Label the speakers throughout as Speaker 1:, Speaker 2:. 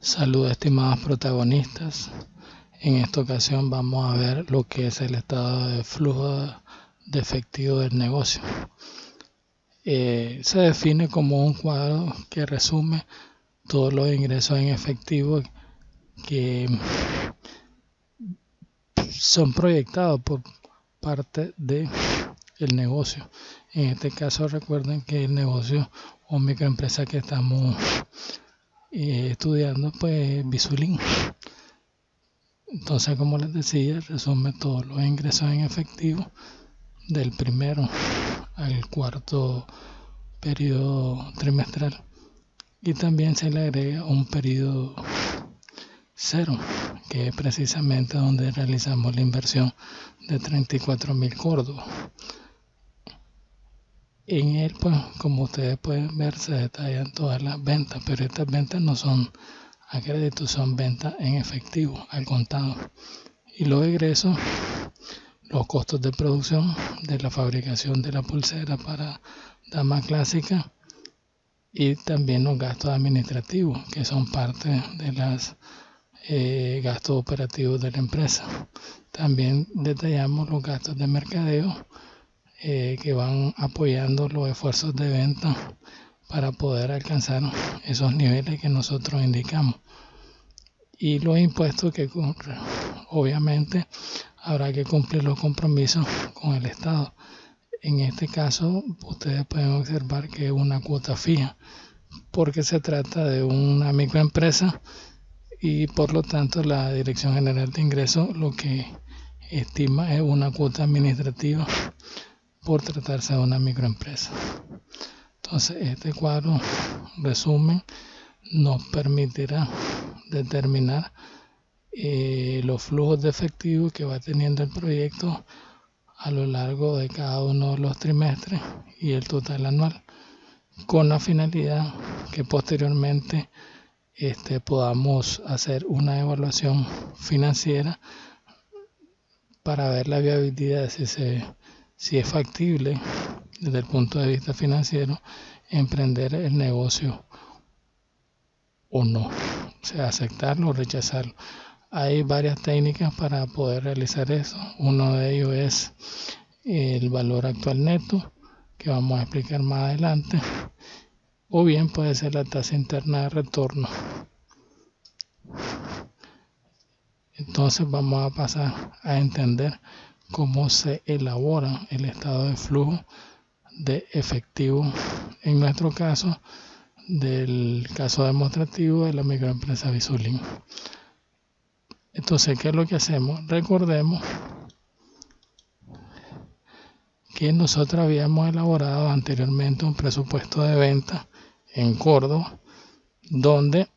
Speaker 1: Saludos, estimados protagonistas. En esta ocasión vamos a ver lo que es el estado de flujo de efectivo del negocio. Se define como un cuadro que resume todos los ingresos en efectivo que son proyectados por parte del negocio. En este caso, recuerden que el negocio o microempresa que estamos estudiando pues Visulín. Entonces, como les decía, resume todos los ingresos en efectivo del primero al cuarto periodo trimestral, y también se le agrega un periodo cero, que es precisamente donde realizamos la inversión de 34.000 córdobas. En él, pues, como ustedes pueden ver, se detallan todas las ventas, pero estas ventas no son a crédito, son ventas en efectivo, al contado. Y los egresos, los costos de producción de la fabricación de la pulsera para dama clásica, y también los gastos administrativos, que son parte de los gastos operativos de la empresa. También detallamos los gastos de mercadeo, que van apoyando los esfuerzos de venta para poder alcanzar esos niveles que nosotros indicamos. Y los impuestos que obviamente habrá que cumplir los compromisos con el Estado. En este caso, ustedes pueden observar que es una cuota fija, porque se trata de una microempresa y por lo tanto la Dirección General de Ingresos lo que estima es una cuota administrativa por tratarse de una microempresa. Entonces, este cuadro resumen nos permitirá determinar los flujos de efectivo que va teniendo el proyecto a lo largo de cada uno de los trimestres y el total anual, con la finalidad que posteriormente podamos hacer una evaluación financiera para ver la viabilidad, si es factible desde el punto de vista financiero emprender el negocio o no, o sea, aceptarlo o rechazarlo. Hay varias técnicas para poder realizar eso. Uno de ellos es el valor actual neto, que vamos a explicar más adelante, o bien puede ser la tasa interna de retorno. Entonces vamos a pasar a entender cómo se elabora el estado de flujo de efectivo, en nuestro caso, del caso demostrativo de la microempresa Visulín. Entonces, ¿qué es lo que hacemos? Recordemos que nosotros habíamos elaborado anteriormente un presupuesto de venta en Córdoba, donde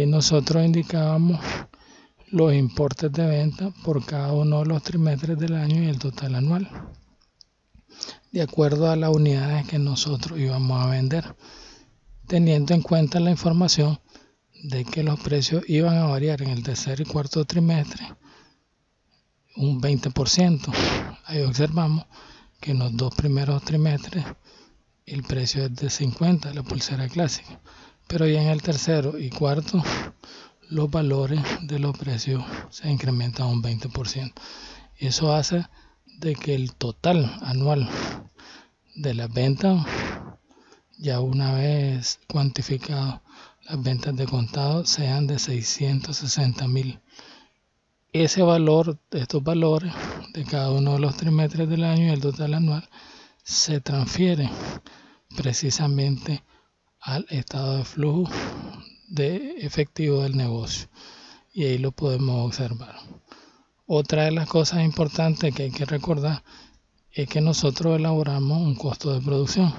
Speaker 1: nosotros indicábamos los importes de venta por cada uno de los trimestres del año y el total anual, de acuerdo a las unidades que nosotros íbamos a vender, teniendo en cuenta la información de que los precios iban a variar en el tercer y cuarto trimestre un 20%. Ahí observamos que en los dos primeros trimestres el precio es de 50, la pulsera clásica, pero ya en el tercero y cuarto los valores de los precios se incrementan un 20%. Eso hace de que el total anual de las ventas, ya una vez cuantificado las ventas de contado, sean de 660.000. Ese valor, estos valores de cada uno de los trimestres del año y el total anual se transfiere precisamente al estado de flujo de efectivo del negocio, y ahí lo podemos observar. Otra de las cosas importantes que hay que recordar es que nosotros elaboramos un costo de producción.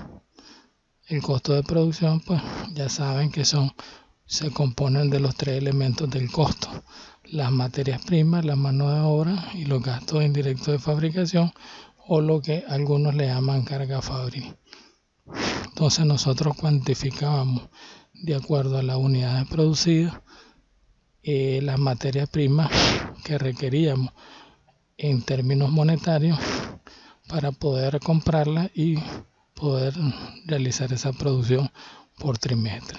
Speaker 1: El costo de producción, pues ya saben que se componen de los tres elementos del costo: las materias primas, la mano de obra y los gastos indirectos de fabricación, o lo que algunos le llaman carga fabril. Entonces nosotros cuantificábamos de acuerdo a las unidades producidas las materias primas que requeríamos en términos monetarios para poder comprarlas y poder realizar esa producción por trimestre.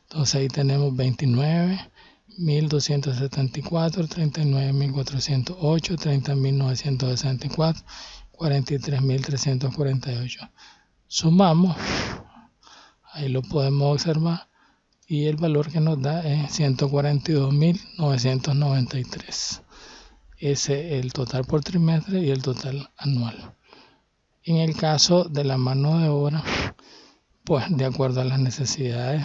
Speaker 1: Entonces ahí tenemos 29.274, 39.408, 30.964, 43.348. Sumamos, ahí lo podemos observar, y el valor que nos da es 142.993. Ese es el total por trimestre y el total anual. En el caso de la mano de obra, pues de acuerdo a las necesidades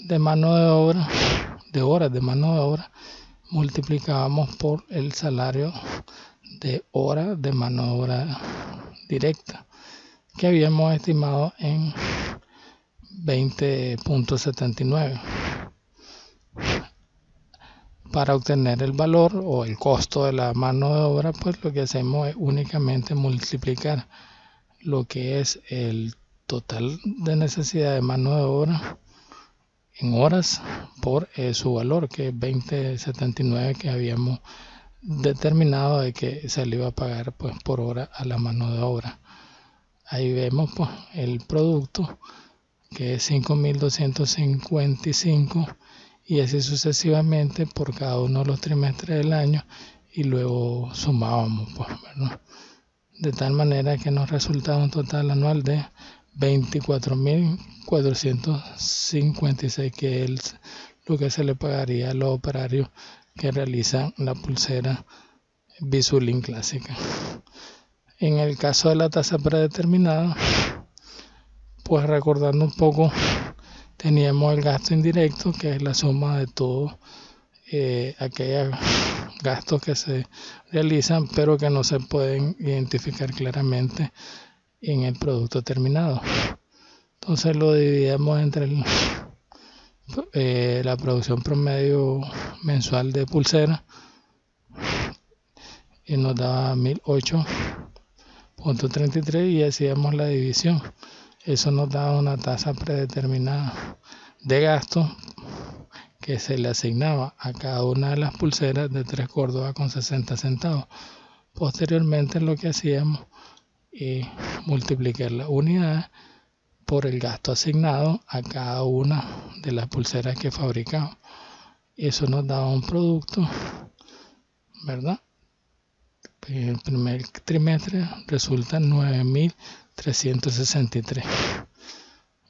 Speaker 1: de mano de obra, de horas de mano de obra, multiplicábamos por el salario de hora de mano de obra directa, que habíamos estimado en 20.79. Para obtener el valor o el costo de la mano de obra, pues lo que hacemos es únicamente multiplicar lo que es el total de necesidad de mano de obra en horas por su valor, que es 20.79, que habíamos determinado de que se le iba a pagar pues por hora a la mano de obra. Ahí vemos pues el producto, que es 5.255, y así sucesivamente por cada uno de los trimestres del año, y luego sumábamos, pues, ¿verdad? De tal manera que nos resulta un total anual de 24.456, que es lo que se le pagaría a los operarios que realizan la pulsera Visulink clásica. En el caso de la tasa predeterminada, pues recordando un poco, teníamos el gasto indirecto, que es la suma de todos aquellos gastos que se realizan pero que no se pueden identificar claramente en el producto terminado. Entonces lo dividimos entre la producción promedio mensual de pulsera, y nos daba 1008.33, y hacíamos la división. Eso nos daba una tasa predeterminada de gasto que se le asignaba a cada una de las pulseras de 3 Córdoba con 60 centavos. Posteriormente lo que hacíamos es multiplicar la unidad por el gasto asignado a cada una de las pulseras que fabricamos. Eso nos daba un producto, ¿verdad? En el primer trimestre resulta 9.363.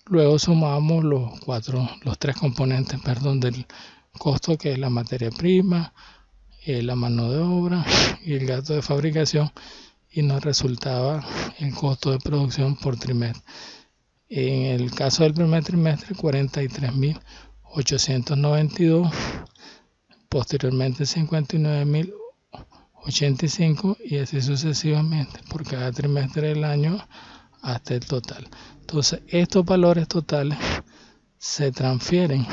Speaker 1: Luego sumamos los tres componentes, del costo, que es la materia prima, la mano de obra y el gasto de fabricación, y nos resultaba el costo de producción por trimestre. En el caso del primer trimestre, 43.892, posteriormente 59.085, y así sucesivamente por cada trimestre del año hasta el total. Entonces estos valores totales se transfieren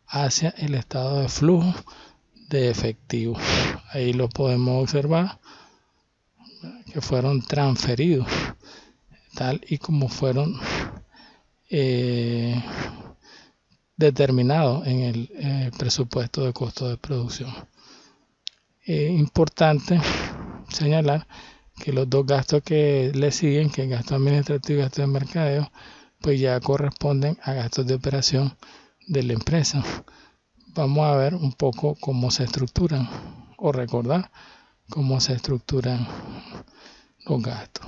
Speaker 1: hacia el estado de flujo de efectivo. Ahí lo podemos observar, que fueron transferidos tal y como fueron determinados en el presupuesto de costo de producción. Importante señalar que los dos gastos que le siguen, que es gasto administrativo y gasto de mercadeo, pues ya corresponden a gastos de operación de la empresa. Vamos a ver un poco cómo se estructuran, o recordar cómo se estructuran los gastos.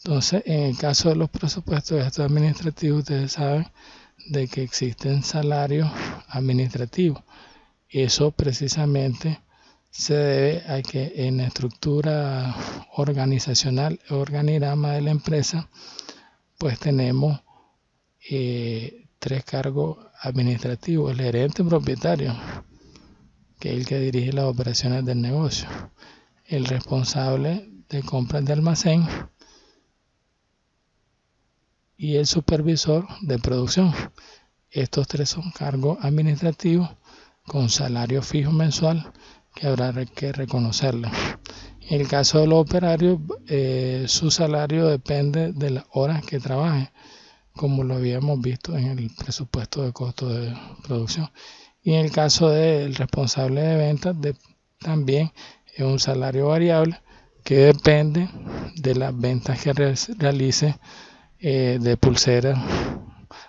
Speaker 1: Entonces, en el caso de los presupuestos de gastos administrativos, ustedes saben de que existen salarios administrativos. Eso precisamente se debe a que en la estructura organizacional o organigrama de la empresa, pues tenemos 3 cargos administrativos: el gerente propietario, que es el que dirige las operaciones del negocio; el responsable de compras de almacén; y el supervisor de producción. Estos 3 son cargos administrativos con salario fijo mensual, que habrá que reconocerle. En el caso de los operarios, su salario depende de las horas que trabajen, como lo habíamos visto en el presupuesto de costo de producción. Y en el caso del responsable de ventas, también es un salario variable que depende de las ventas que realice de pulsera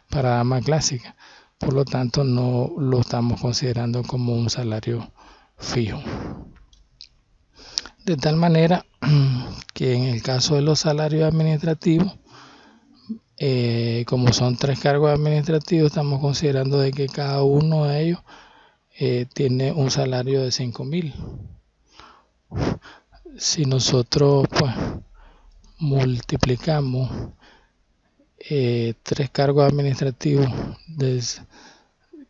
Speaker 1: para dama clásica. por lo tanto no lo estamos considerando como un salario fijo. De tal manera que en el caso de los salarios administrativos, como son 3 cargos administrativos, estamos considerando de que cada uno de ellos tiene un salario de 5.000. Si nosotros pues multiplicamos 3 cargos administrativos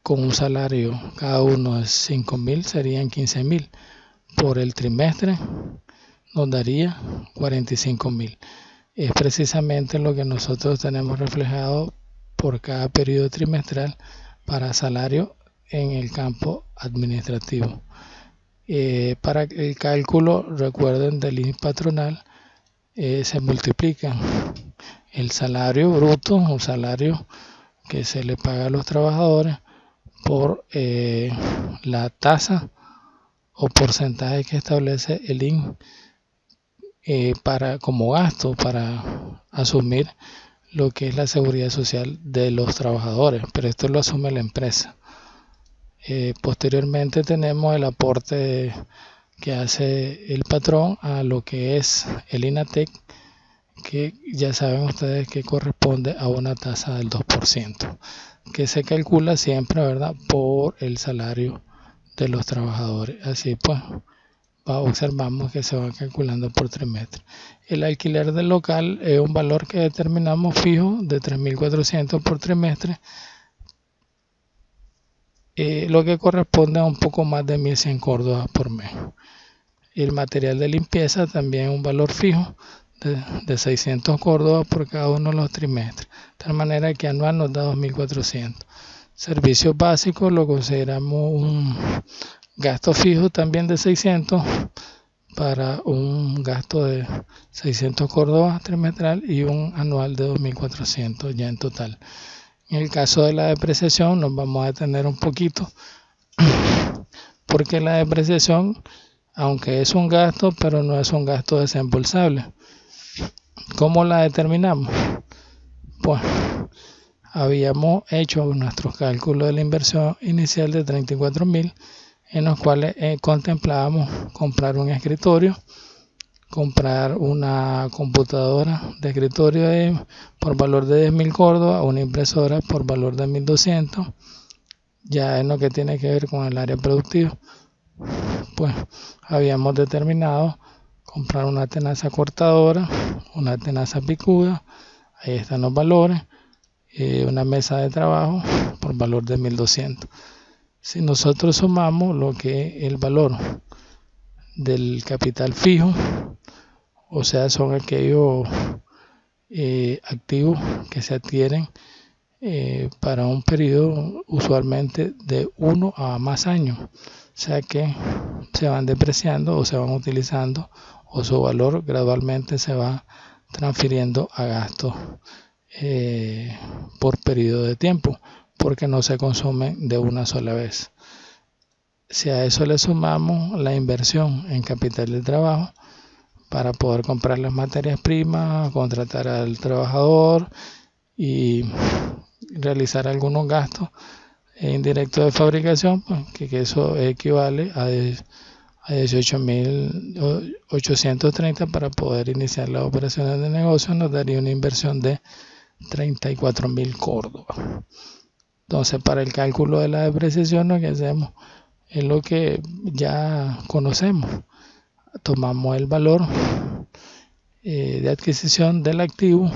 Speaker 1: con un salario cada uno de 5.000, serían 15.000. Por el trimestre nos daría 45.000. Es precisamente lo que nosotros tenemos reflejado por cada periodo trimestral para salario en el campo administrativo. Para el cálculo, recuerden, del INS patronal, se multiplica el salario bruto, un salario que se le paga a los trabajadores, por la tasa o porcentaje que establece el INS como gasto para asumir lo que es la seguridad social de los trabajadores, pero esto lo asume la empresa. Posteriormente tenemos el aporte que hace el patrón a lo que es el INATEC, que ya saben ustedes que corresponde a una tasa del 2%, que se calcula siempre, ¿verdad?, por el salario de los trabajadores. Así pues, observamos que se va calculando por trimestre. El alquiler del local es un valor que determinamos fijo de 3.400 por trimestre, lo que corresponde a un poco más de 1.100 córdobas por mes. El material de limpieza también es un valor fijo de 600 córdobas por cada uno de los trimestres, de tal manera que anual nos da 2.400. Servicios básicos lo consideramos un gasto fijo también de 600 para un gasto de 600 córdobas trimestral y un anual de 2.400 ya en total. En el caso de la depreciación nos vamos a detener un poquito, porque la depreciación, aunque es un gasto, pero no es un gasto desembolsable. ¿Cómo la determinamos? Pues habíamos hecho nuestros cálculos de la inversión inicial de 34.000, en los cuales contemplábamos comprar un escritorio, comprar una computadora de escritorio por valor de 10.000 córdobas, una impresora por valor de 1.200, ya en lo que tiene que ver con el área productiva. Pues habíamos determinado comprar una tenaza cortadora, una tenaza picuda, ahí están los valores, una mesa de trabajo por valor de 1.200. Si nosotros sumamos lo que es el valor del capital fijo, o sea, son aquellos activos que se adquieren para un periodo usualmente de 1 a más años, o sea que se van depreciando o se van utilizando, o su valor gradualmente se va transfiriendo a gastos por periodo de tiempo, porque no se consumen de una sola vez. Si a eso le sumamos la inversión en capital de trabajo para poder comprar las materias primas, contratar al trabajador y realizar algunos gastos indirectos de fabricación, pues, que eso equivale a 18.830 para poder iniciar las operaciones de negocio, nos daría una inversión de 34.000 córdobas. Entonces, para el cálculo de la depreciación, lo que hacemos es lo que ya conocemos. Tomamos el valor de adquisición del activo,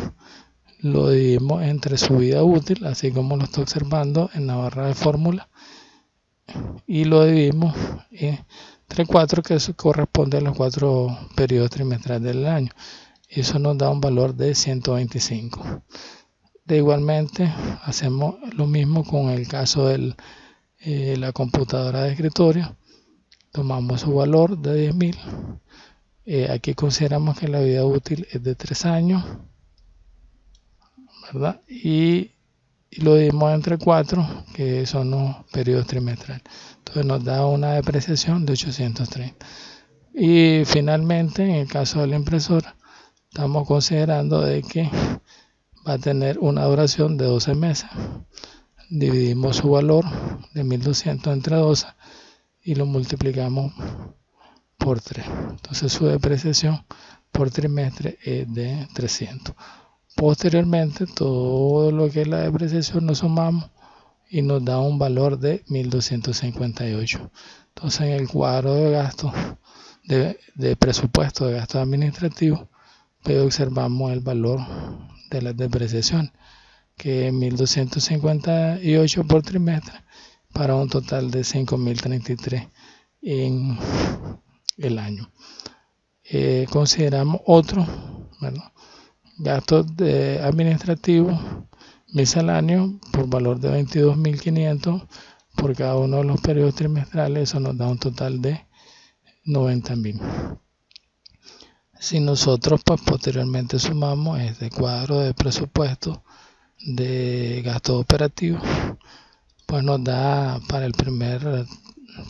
Speaker 1: lo dividimos entre su vida útil, así como lo estoy observando en la barra de fórmula, y lo dividimos entre 4, que eso corresponde a los 4 periodos trimestrales del año. Eso nos da un valor de 125. De igualmente, hacemos lo mismo con el caso de la computadora de escritorio. Tomamos su valor de 10.000. Aquí consideramos que la vida útil es de 3 años, ¿verdad? Y lo dividimos entre 4, que son los periodos trimestrales. Entonces nos da una depreciación de 830. Y finalmente, en el caso de la impresora, estamos considerando de que va a tener una duración de 12 meses. dividimos su valor de 1200 entre 12 y lo multiplicamos por 3. Entonces su depreciación por trimestre es de 300. Posteriormente, todo lo que es la depreciación lo sumamos y nos da un valor de 1258. Entonces, en el cuadro de gastos de presupuesto de gastos administrativos, pues observamos el valor de la depreciación, que es 1258 por trimestre, para un total de 5033 en el año. Consideramos otro, ¿verdad?, gastos administrativos misceláneos por valor de 22.500 por cada uno de los periodos trimestrales. Eso nos da un total de 90.000. Si nosotros pues posteriormente sumamos este cuadro de presupuesto de gastos operativos, pues nos da para el primer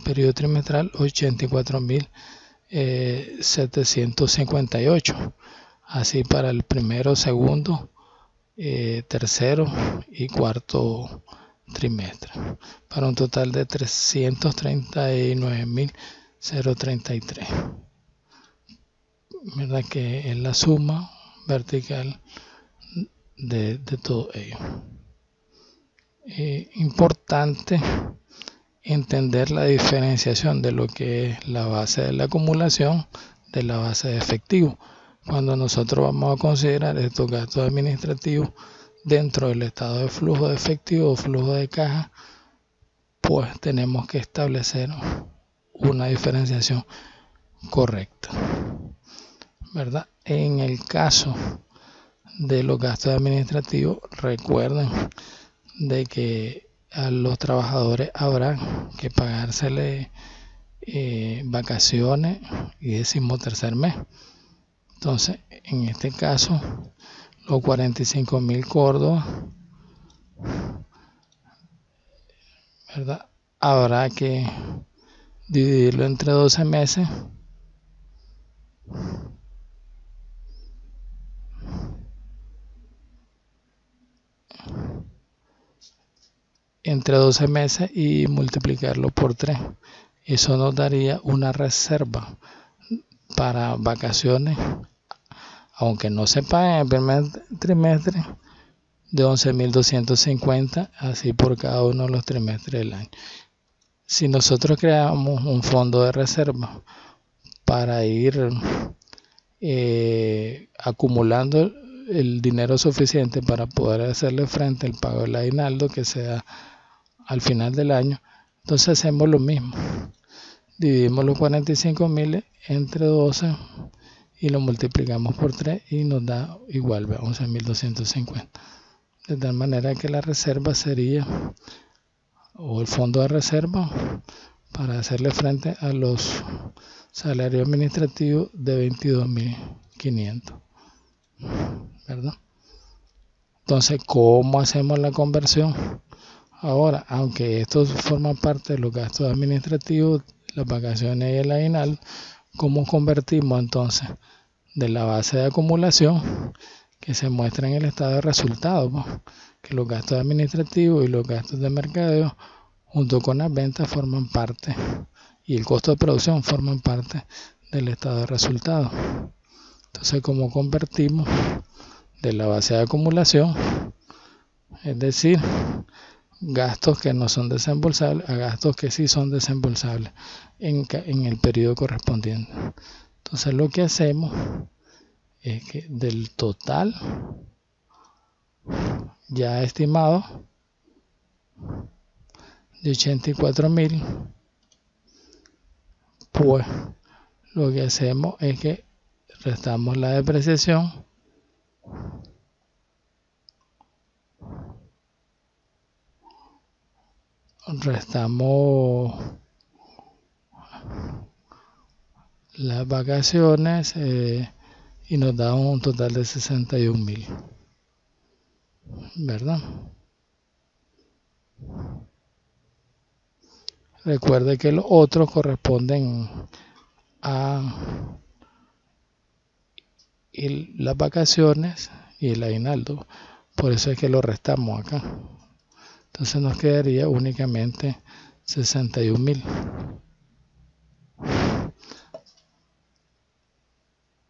Speaker 1: periodo trimestral 84.758. Así para el primero, segundo, tercero y cuarto trimestre, para un total de 339.033. ¿Verdad? Que es la suma vertical de todo ello. Importante entender la diferenciación de lo que es la base de la acumulación de la base de efectivo. Cuando nosotros vamos a considerar estos gastos administrativos dentro del estado de flujo de efectivo o flujo de caja, pues tenemos que establecer una diferenciación correcta, ¿verdad? En el caso de los gastos administrativos, recuerden de que a los trabajadores habrá que pagársele vacaciones y 13º mes. Entonces, en este caso, los 45.000 Córdoba, ¿verdad?, habrá que dividirlo entre 12 meses. Entre 12 meses y multiplicarlo por 3. Eso nos daría una reserva para vacaciones, aunque no se pague en el primer trimestre, de 11.250, así por cada uno de los trimestres del año. Si nosotros creamos un fondo de reserva para ir acumulando el dinero suficiente para poder hacerle frente al pago del aguinaldo que sea al final del año, entonces hacemos lo mismo. Dividimos los 45.000 entre 12 y lo multiplicamos por 3 y nos da igual 11.250. De tal manera que la reserva sería, o el fondo de reserva, para hacerle frente a los salarios administrativos de 22.500, ¿verdad? Entonces, ¿cómo hacemos la conversión? Ahora, aunque esto forma parte de los gastos administrativos, las vacaciones y el aguinaldo, ¿cómo convertimos entonces de la base de acumulación que se muestra en el estado de resultados, que los gastos administrativos y los gastos de mercadeo junto con las ventas forman parte, y el costo de producción forman parte del estado de resultados? Entonces, ¿cómo convertimos de la base de acumulación, es decir, gastos que no son desembolsables, a gastos que sí son desembolsables en el periodo correspondiente? Entonces, lo que hacemos es que del total ya estimado de 84.000, pues lo que hacemos es que restamos la depreciación restamos las vacaciones y nos da un total de 61.000, ¿verdad? Recuerde que los otros corresponden a las vacaciones y el aguinaldo, por eso es que lo restamos acá. Entonces nos quedaría únicamente 61.000.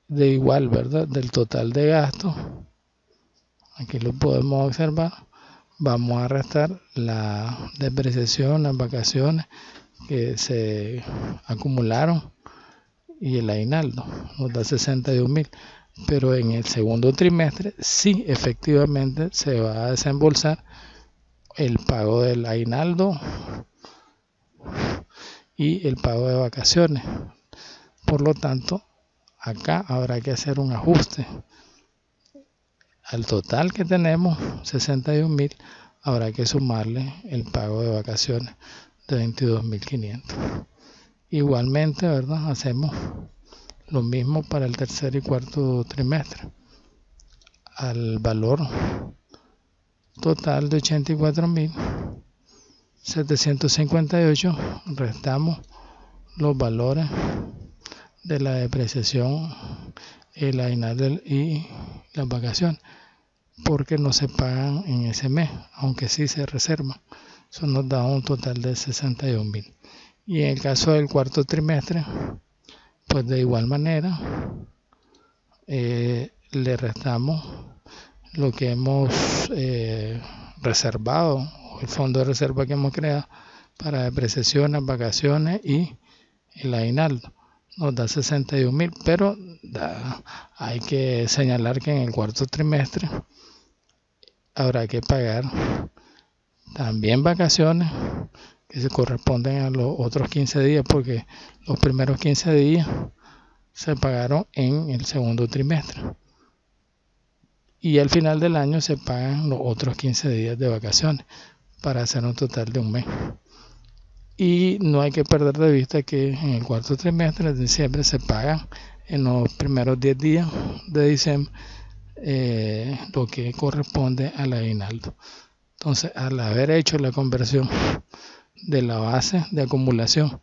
Speaker 1: De igual, ¿verdad? Del total de gastos, aquí lo podemos observar, vamos a restar la depreciación, las vacaciones que se acumularon y el aguinaldo, nos da 61.000. Pero en el segundo trimestre sí efectivamente se va a desembolsar el pago del aguinaldo y el pago de vacaciones. Por lo tanto, acá habrá que hacer un ajuste. Al total que tenemos, 61.000, habrá que sumarle el pago de vacaciones de 22.500. Igualmente, ¿verdad? Hacemos lo mismo para el tercer y cuarto trimestre. Al valor total de 84.758 restamos los valores de la depreciación, el aguinaldo y las vacaciones, porque no se pagan en ese mes, aunque sí se reservan. Eso nos da un total de 61.000. Y en el caso del cuarto trimestre, pues de igual manera le restamos lo que hemos reservado, el fondo de reserva que hemos creado para depreciaciones, vacaciones y el aguinaldo. Nos da 61.000, pero hay que señalar que en el cuarto trimestre habrá que pagar también vacaciones que se corresponden a los otros 15 días, porque los primeros 15 días se pagaron en el segundo trimestre y al final del año se pagan los otros 15 días de vacaciones para hacer un total de un mes. Y no hay que perder de vista que en el cuarto trimestre de diciembre se pagan en los primeros 10 días de diciembre lo que corresponde al aguinaldo. Entonces, al haber hecho la conversión de la base de acumulación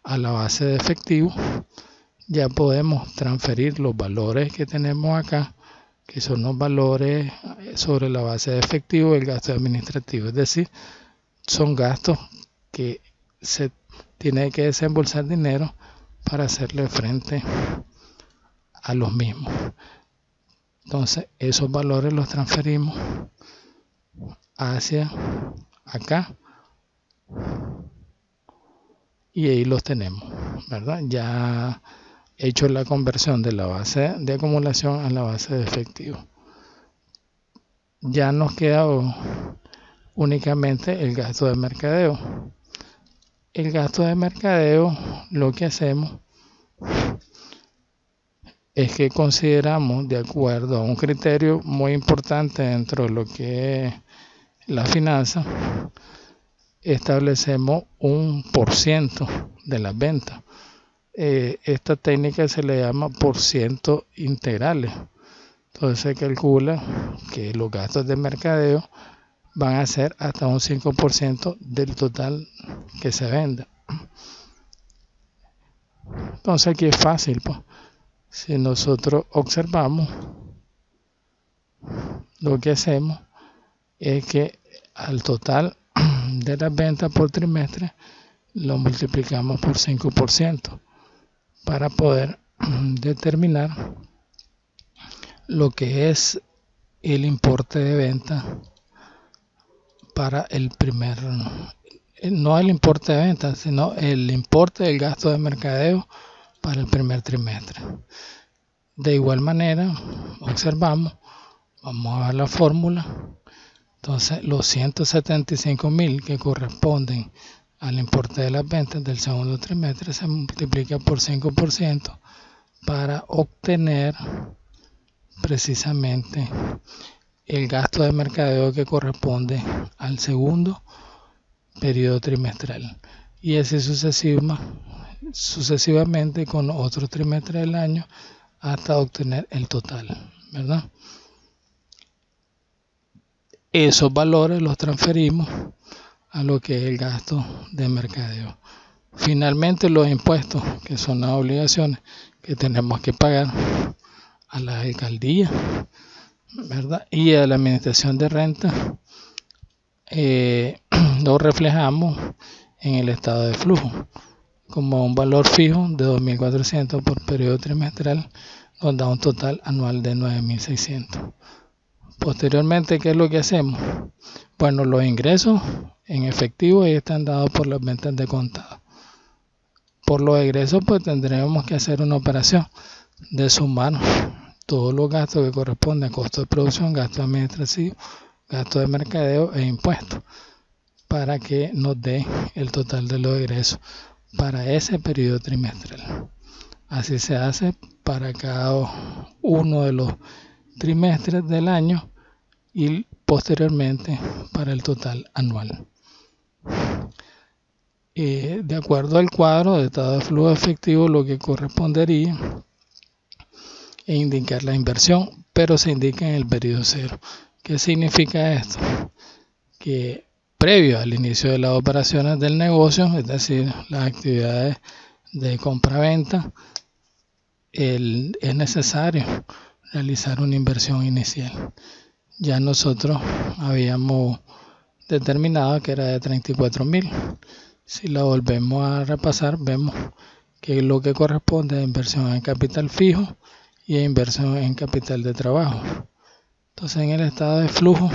Speaker 1: a la base de efectivo, ya podemos transferir los valores que tenemos acá, que son los valores sobre la base de efectivo y el gasto administrativo. Es decir, son gastos que se tiene que desembolsar dinero para hacerle frente a los mismos. Entonces, esos valores los transferimos hacia acá y ahí los tenemos, ¿verdad? Ya he hecho la conversión de la base de acumulación a la base de efectivo. Ya nos queda únicamente el gasto de mercadeo. El gasto de mercadeo, lo que hacemos es que consideramos, de acuerdo a un criterio muy importante dentro de lo que es la finanza, establecemos un % de las ventas. Esta técnica se le llama % integrales. Entonces se calcula que los gastos de mercadeo van a ser hasta un 5% del total que se venda. Entonces aquí es fácil, pues. Si nosotros observamos, lo que hacemos es que al total de las ventas por trimestre lo multiplicamos por 5% para poder determinar lo que es el importe de venta para el primer, no el importe de venta, sino el importe del gasto de mercadeo para el primer trimestre. De igual manera, observamos, vamos a ver la fórmula. Entonces, los 175.000 que corresponden al importe de las ventas del segundo trimestre se multiplica por 5% para obtener precisamente el gasto de mercadeo que corresponde al segundo periodo trimestral. Y así sucesivamente con otros trimestres del año hasta obtener el total, ¿verdad? Esos valores los transferimos a lo que es el gasto de mercadeo. Finalmente, los impuestos, que son las obligaciones que tenemos que pagar a la alcaldía, ¿verdad? Y a la administración de renta, lo reflejamos en el estado de flujo como un valor fijo de 2.400 por periodo trimestral, nos da un total anual de 9.600. Posteriormente, ¿qué es lo que hacemos? Bueno, los ingresos en efectivo están dados por las ventas de contado. Por los egresos, pues tendremos que hacer una operación de sumar todos los gastos que corresponden a costo de producción, gasto administrativo, gasto de mercadeo e impuestos, para que nos dé el total de los egresos para ese periodo trimestral. Así se hace para cada uno de los trimestres del año y posteriormente para el total anual. De acuerdo al cuadro de estado de flujo efectivo, lo que correspondería es indicar la inversión, pero se indica en el periodo cero. ¿Qué significa esto? Que previo al inicio de las operaciones del negocio, es decir, las actividades de compra-venta, es necesario realizar una inversión inicial. Ya nosotros habíamos determinado que era de 34.000. Si la volvemos a repasar, vemos que lo que corresponde a inversión en capital fijo y a inversión en capital de trabajo. Entonces, en el estado de flujo,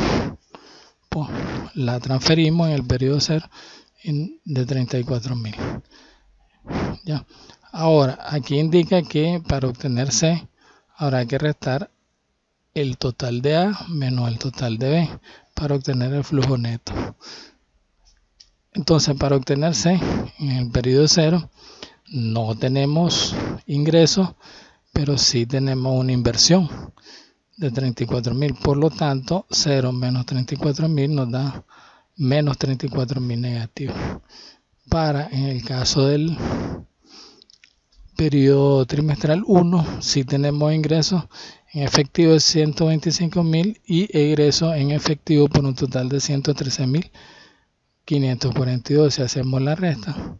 Speaker 1: pues, la transferimos en el periodo cero de 34.000. Ya. Ahora, aquí indica que para obtener C habrá que restar el total de A menos el total de B para obtener el flujo neto. Entonces, para obtener C en el periodo cero, no tenemos ingresos, pero sí tenemos una inversión de 34.000. Por lo tanto, 0 menos 34.000 nos da menos 34.000 negativo. Para, en el caso del periodo trimestral 1, sí tenemos ingresos en efectivo de 125.000 y egresos en efectivo por un total de 113.542. Si hacemos la resta,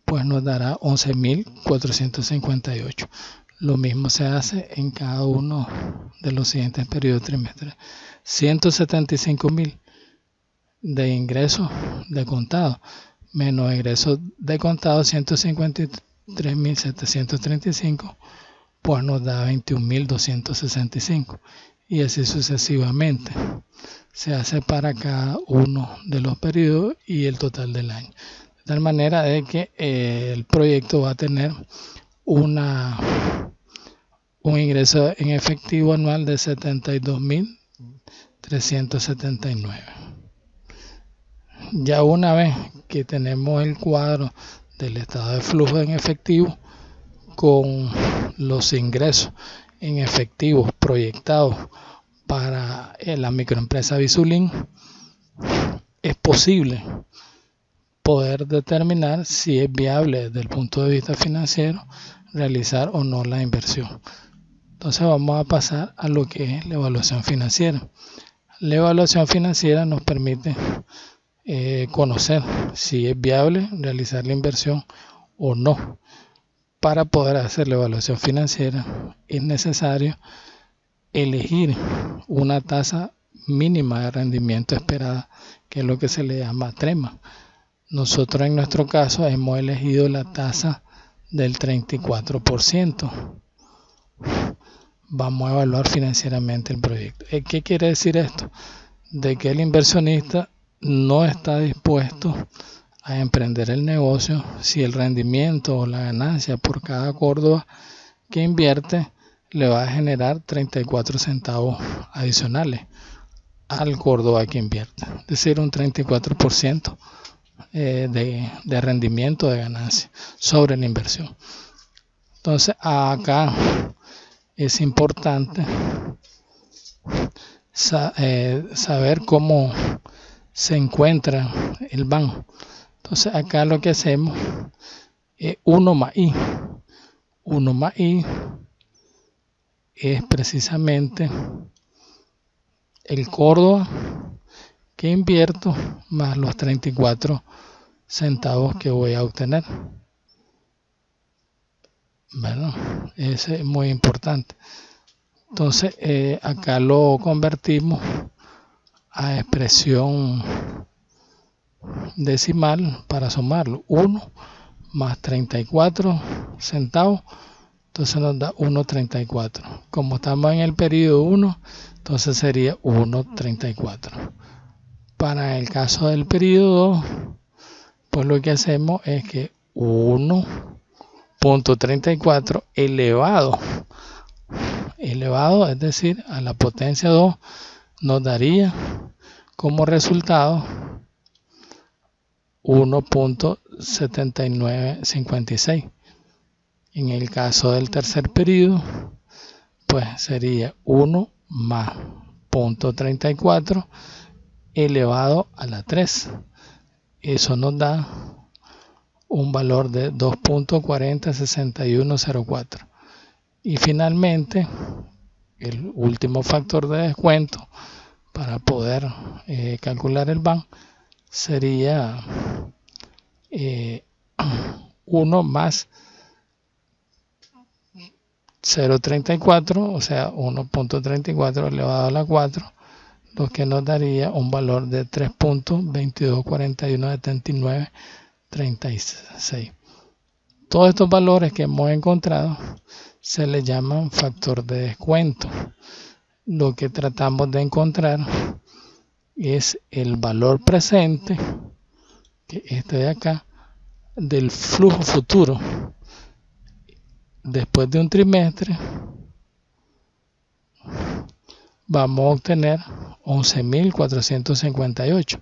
Speaker 1: pues nos dará 11.458. Lo mismo se hace en cada uno de los siguientes periodos trimestrales. 175.000 de ingresos de contado menos egresos de contado 153.735, pues nos da 21.265 y así sucesivamente. Se hace para cada uno de los periodos y el total del año. De tal manera de que el proyecto va a tener un ingreso en efectivo anual de 72.379. Ya una vez que tenemos el cuadro del estado de flujo en efectivo con los ingresos en efectivo proyectados para la microempresa Visulín, es posible poder determinar si es viable desde el punto de vista financiero realizar o no la inversión. Entonces vamos a pasar a lo que es la evaluación financiera. La evaluación financiera nos permite conocer si es viable realizar la inversión o no. Para poder hacer la evaluación financiera es necesario elegir una tasa mínima de rendimiento esperada, que es lo que se le llama TREMA. Nosotros en nuestro caso hemos elegido la tasa del 34%. Vamos a evaluar financieramente el proyecto. ¿Qué quiere decir esto? De que el inversionista no está dispuesto a emprender el negocio si el rendimiento o la ganancia por cada Córdoba que invierte le va a generar 34 centavos adicionales al Córdoba que invierte, es decir, un 34% de rendimiento de ganancia sobre la inversión. Entonces acá es importante saber cómo se encuentra el banco. Entonces acá lo que hacemos es 1 más I. 1 más I es precisamente el Córdoba que invierto más los 34 centavos que voy a obtener. Bueno, ese es muy importante. Entonces acá lo convertimos a expresión decimal para sumarlo. 1 más 34 centavos, entonces nos da 1.34. Como estamos en el periodo 1, entonces sería 1.34. Para el caso del periodo 2, pues lo que hacemos es que 1.34 elevado, es decir, a la potencia 2, nos daría como resultado 1.7956. En el caso del tercer periodo, pues sería 1 más 0.34 elevado a la 3. Eso nos da un valor de 2.406104. Y finalmente, el último factor de descuento para poder calcular el BAN sería 1 más 0.34, o sea 1.34 elevado a la 4, lo que nos daría un valor de 3.22417936. Todos estos valores que hemos encontrado se le llaman factor de descuento. Lo que tratamos de encontrar es el valor presente, que este de acá, del flujo futuro después de un trimestre. Vamos a obtener 11.458,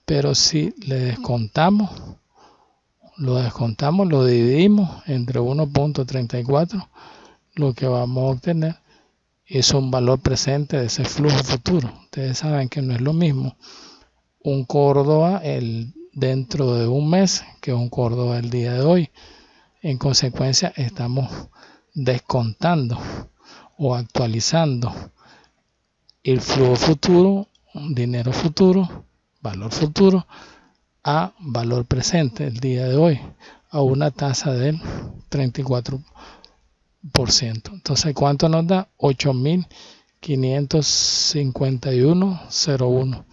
Speaker 1: pero si le descontamos, lo dividimos entre 1.34, lo que vamos a obtener es un valor presente de ese flujo futuro. Ustedes saben que no es lo mismo un Córdoba dentro de un mes que un Córdoba el día de hoy. En consecuencia, estamos descontando o actualizando el flujo futuro, dinero futuro, valor futuro, a valor presente el día de hoy, a una tasa del 34%. Entonces, ¿cuánto nos da? 8.551.01.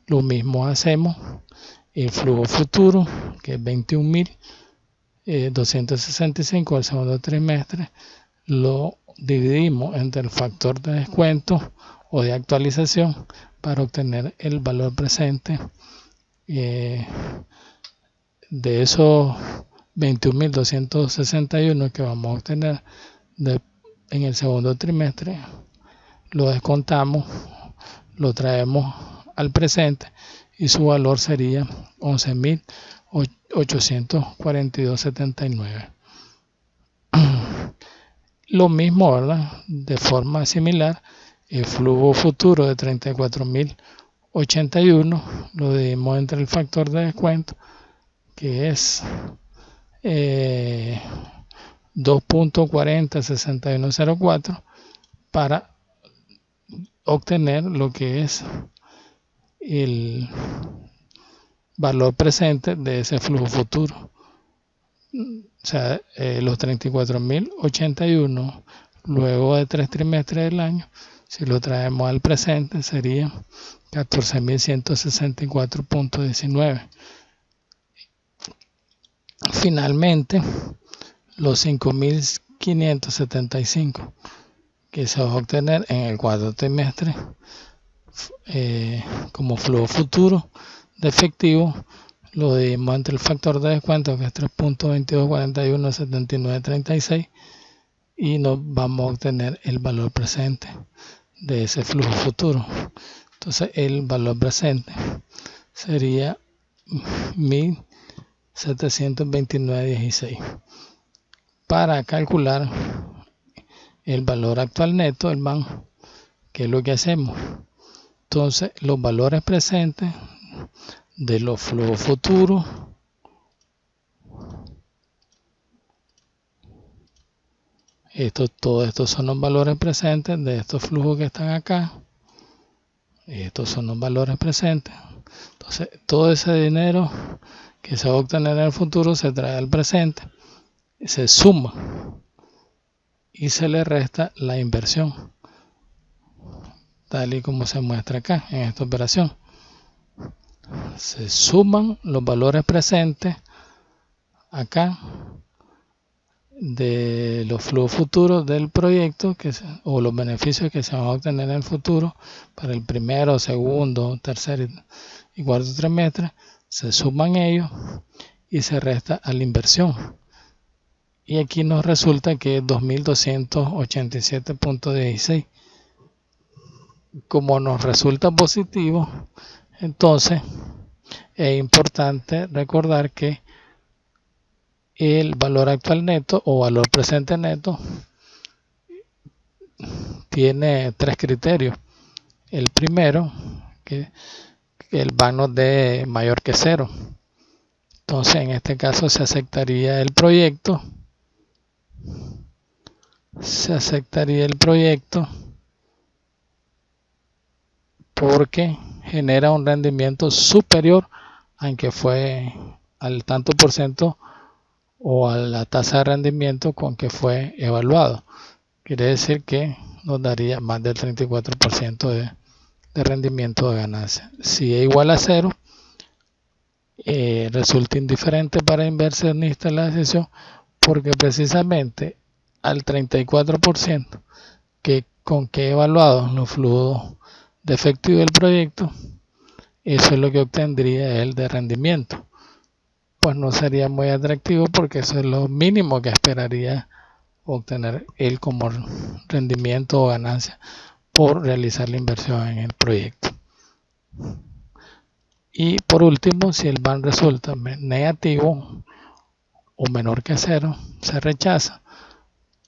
Speaker 1: Lo mismo hacemos el flujo futuro, que es 21.265 del segundo trimestre, lo dividimos entre el factor de descuento o de actualización para obtener el valor presente de esos 21.261 que vamos a obtener en el segundo trimestre. Lo descontamos, lo traemos al presente y su valor sería 11.842.79. Lo mismo, ¿verdad? De forma similar, el flujo futuro de 34.081 lo dividimos entre el factor de descuento, que es 2.406104, para obtener lo que es el valor presente de ese flujo futuro. O sea, los 34.081 luego de 3 trimestres del año, si lo traemos al presente, sería 14.164.19. Finalmente, los 5.575 que se va a obtener en el cuarto trimestre como flujo futuro de efectivo, lo dividimos entre el factor de descuento, que es 3.2241.7936, y nos vamos a obtener el valor presente de ese flujo futuro. Entonces el valor presente sería 1.729.16. Para calcular el valor actual neto del BAN, ¿qué es lo que hacemos? Entonces los valores presentes de los flujos futuros todos estos son los valores presentes de estos flujos que están acá. Estos son los valores presentes. Entonces todo ese dinero que se va a obtener en el futuro se trae al presente, se suma y se le resta la inversión, tal y como se muestra acá en esta operación. se suman los valores presentes acá de los flujos futuros del proyecto o los beneficios que se van a obtener en el futuro para el primero, segundo, tercer y cuarto trimestre. Se suman ellos y se resta a la inversión. Y aquí nos resulta que es 2.287.16. Como nos resulta positivo, entonces es importante recordar que el valor actual neto o valor presente neto tiene tres criterios. El primero, que el BAN nos dé mayor que 0. Entonces en este caso se aceptaría el proyecto. Porque genera un rendimiento superior, aunque fue al tanto por ciento o a la tasa de rendimiento con que fue evaluado. Quiere decir que nos daría más del 34% de rendimiento de ganancia. Si es igual a 0, resulta indiferente para inversionista la decisión, porque precisamente al 34% con que he evaluado los flujos de efectivo del proyecto, eso es lo que obtendría él de rendimiento. Pues no sería muy atractivo, porque eso es lo mínimo que esperaría obtener él como rendimiento o ganancia por realizar la inversión en el proyecto. Y por último, si el BAN resulta negativo o menor que 0, se rechaza,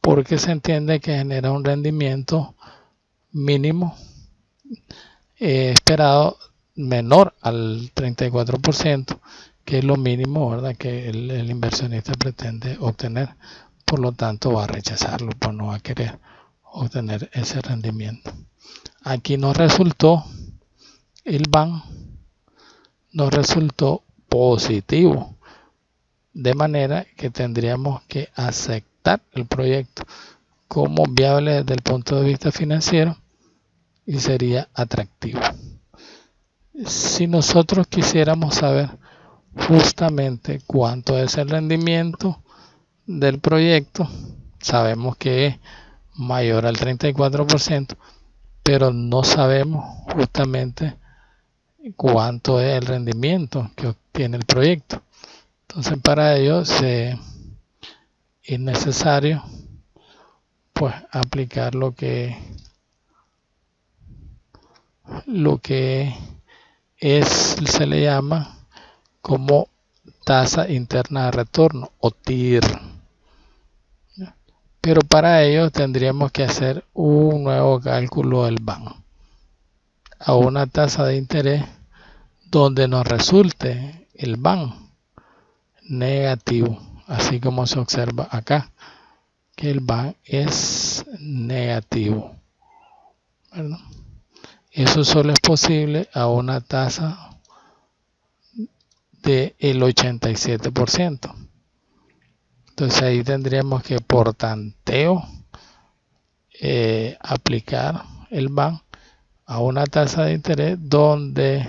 Speaker 1: porque se entiende que genera un rendimiento mínimo esperado menor al 34%, que es lo mínimo, ¿verdad?, que el inversionista pretende obtener. Por lo tanto, va a rechazarlo, pues no va a querer obtener ese rendimiento. Aquí nos resultó, el BAN nos resultó positivo, de manera que tendríamos que aceptar el proyecto como viable desde el punto de vista financiero y sería atractivo. Si nosotros quisiéramos saber justamente cuánto es el rendimiento del proyecto, sabemos que es mayor al 34%, pero no sabemos justamente cuánto es el rendimiento que obtiene el proyecto. Entonces, para ello es necesario pues aplicar lo que se le llama como tasa interna de retorno o TIR. Pero para ello tendríamos que hacer un nuevo cálculo del BAN a una tasa de interés donde nos resulte el BAN negativo, así como se observa acá que el BAN es negativo, ¿verdad? Eso solo es posible a una tasa del 87%. Entonces ahí tendríamos que por tanteo aplicar el BAN a una tasa de interés donde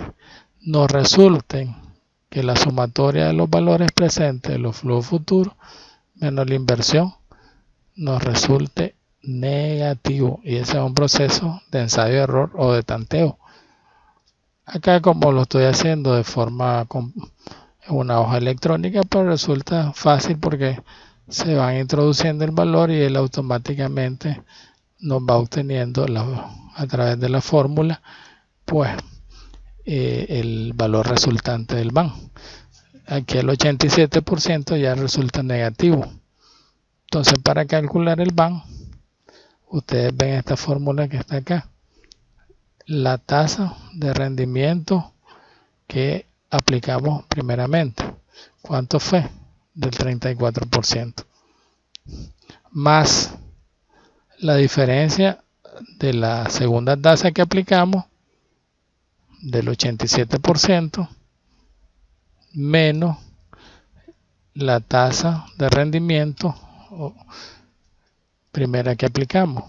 Speaker 1: nos resulten que la sumatoria de los valores presentes de los flujos futuros menos la inversión nos resulte negativo, y ese es un proceso de ensayo de error o de tanteo. Acá, como lo estoy haciendo de forma con una hoja electrónica, pues resulta fácil porque se van introduciendo el valor y él automáticamente nos va obteniendo a través de la fórmula pues el valor resultante del BAN. Aquí el 87% ya resulta negativo. Entonces, para calcular el BAN, ustedes ven esta fórmula que está acá. La tasa de rendimiento que aplicamos primeramente. ¿Cuánto fue? Del 34%. Más la diferencia de la segunda tasa que aplicamos, del 87%, menos la tasa de rendimiento primera que aplicamos.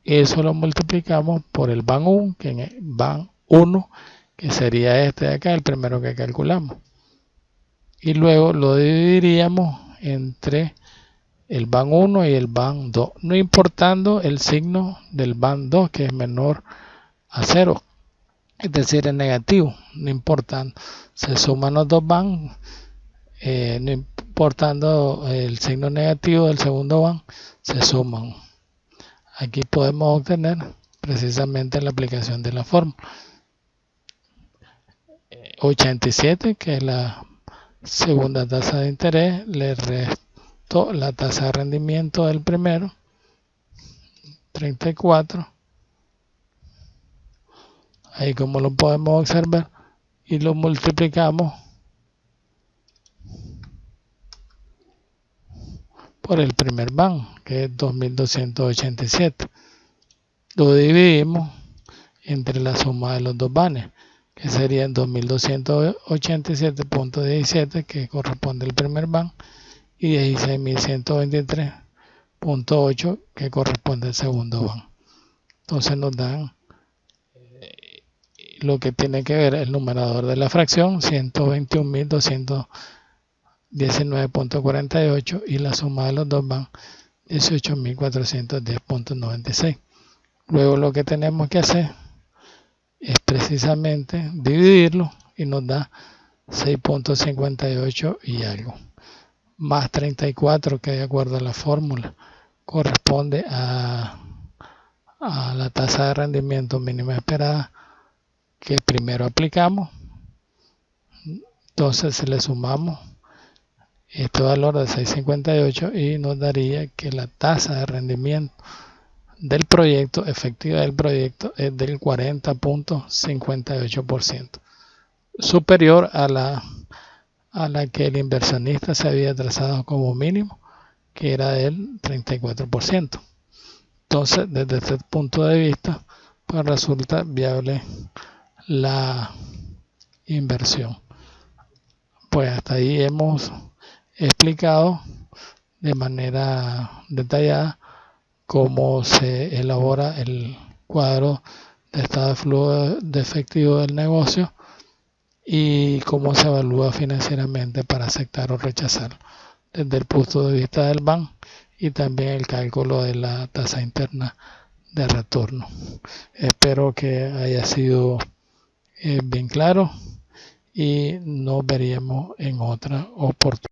Speaker 1: Eso lo multiplicamos por el BAN 1, que sería este de acá, el primero que calculamos. Y luego lo dividiríamos entre el BAN 1 y el BAN 2, no importando el signo del BAN 2, que es menor a 0, es decir, es negativo, no importando. Se suman los dos BAN, no importando el signo negativo del segundo BAN, se suman. Aquí podemos obtener precisamente la aplicación de la fórmula. 87, que es la segunda tasa de interés, le resto la tasa de rendimiento del primero, 34. Ahí como lo podemos observar, y lo multiplicamos por el primer BAN, que es 2287. Lo dividimos entre la suma de los dos BANes, que serían 2287.17, que corresponde al primer BAN, y 16.123.8, que corresponde al segundo BAN. Entonces nos dan lo que tiene que ver el numerador de la fracción, 121.219.48, y la suma de los dos BAN, 18.410.96. Luego lo que tenemos que hacer es precisamente dividirlo y nos da 6.58 y algo, más 34, que de acuerdo a la fórmula corresponde a la tasa de rendimiento mínima esperada que primero aplicamos. Entonces si le sumamos este valor de 6.58 y nos daría que la tasa de rendimiento del proyecto, efectiva del proyecto, es del 40.58%, superior a la que el inversionista se había trazado como mínimo, que era del 34%. Entonces, desde este punto de vista, pues resulta viable la inversión. Pues hasta ahí hemos explicado de manera detallada cómo se elabora el cuadro de estado de flujo de efectivo del negocio y cómo se evalúa financieramente para aceptar o rechazar desde el punto de vista del BAN, y también el cálculo de la tasa interna de retorno. Espero que haya sido bien claro y nos veríamos en otra oportunidad.